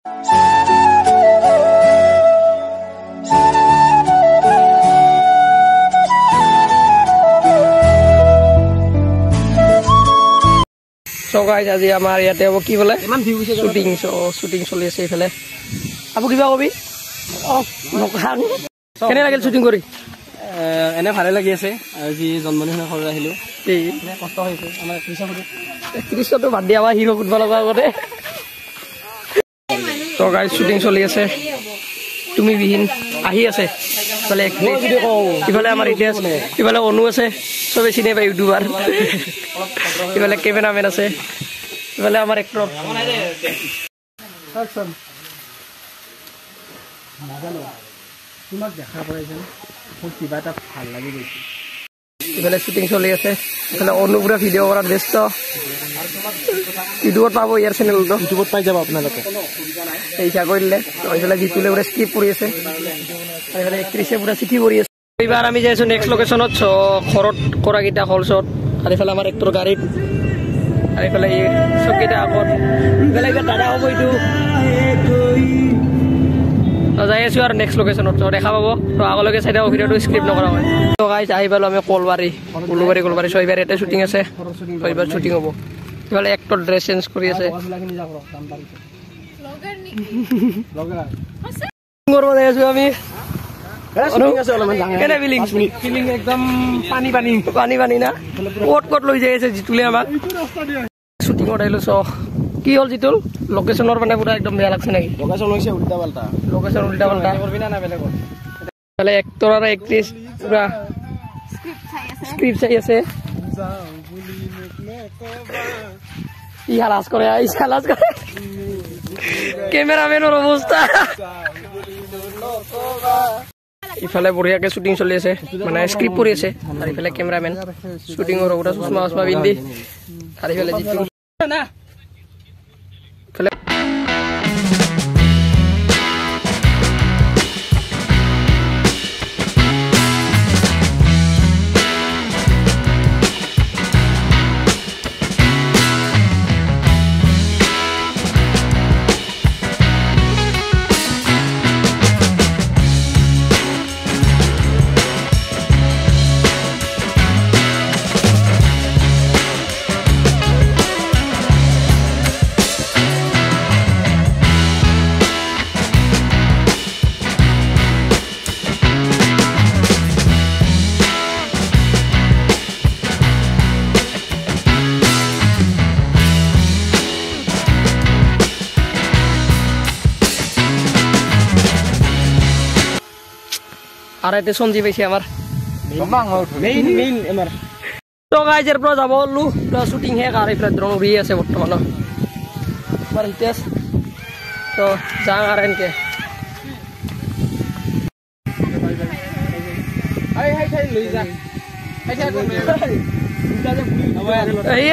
So guys, আজি আমাৰ ইয়াতে হ'ব কি বলে শুটিং চলি আছে এইফালে আপু কিবা কবি নখান কেনে লাগিল শুটিং কৰি এনে ভালে লাগি আছে আজি জন্মদিনৰ ঘৰ আহিলো এই কষ্ট হৈছে আমাৰ কৃষ্ণটো বাদ দিয়া হিৰো ফুটবল লগা আগতে তো গাইজ শুটিং চলি আছে তুমি বিহীন আহি আছে ইফালে ইফালে আমাৰ ইতিহাস ইফালে অনু আছে চবে চিনি পায় ইউটিউবাৰ ইফালে কেমেৰামেন আছে ইফালে আমাৰ এক্টৰ তোমাক দেখা পাই যেন মোৰ কিবা এটা ভাল লাগি গৈছে ইফালে শুটিং চলি আছে ইফালে অনু পুৰা ভিডিঅ' কৰাত ব্যস্ত ইউটিউবত পাব ইয়াৰ চেনেলটো ইউটিউবত পাই যাব আপোনালোকে এইচা কৰিলে ইফালে জিতুলে পুৰা স্ক্ৰিপ্ট কৰি আছে ইফালে এক্ট্ৰেছে পুৰা চিঠি কৰি আছে এইবাৰ আমি যাই আছো নেক্সট লোকেশ্যনত ঘৰত কৰাকেইটা হলছত আৰু ইফালে আমাৰ এক্টৰ গাড়ীত আৰু ইফালে চককেইটা আগত ইফালে কিবা দাদা হ'ব এইটো যাই আছো আৰু নেক্সট লোকেশ্যনত দেখা পাব তো আগলৈকে চাই থাকক ভিডিঅ'টো স্ক্ৰিপ্ট নকৰা হয় তো গাইজ আহি পালো আমি কলবাৰী চ এইবাৰ ইয়াতে শ্বুটিং আছে এইবাৰ শ্বুটিং হ'ব ইফালে এক্টৰ ড্ৰেছ চেঞ্জ কৰি আছে কৰিব যাই আছো আমি একদম পানী পানী না ক'ত লৈ যাই আছে জিতুলে আমাক শ্বুটিঙত আহিলো চ কি হ'ল জিতুল লোকেশ্যনৰ মানে পুৰা একদম বেয়া লাগছে নেকি লোকেশ্যন হৈছে উল্টা পাল্টা কৰবি না বেলেগত ইফালে এক্টৰ আৰু এক্ট্ৰেছ পুৰা স্ক্ৰিপ্ট চাই আছে ই হালাজ কৰে কেমেৰামেনৰ অৱস্থা ইফালে বঢ়িয়াকে শ্বুটিং চলি আছে মানে স্ক্ৰিপ্ট পঢ়ি আছে আৰু ইফালে কেমেৰামেন শ্বুটিঙৰ পুৰা চশমা পিন্ধি আৰু ইফালে জিতু আৰ এতে সঞ্জীব আইছে আমাৰ তো গাইজেৰ পৰা যাব লো শুটিং শেষ আৰ এইফালে ড্ৰোন উড়ি আছে বৰ্তমান আমাৰ হিতেশ তো যাং আৰ এনকে এই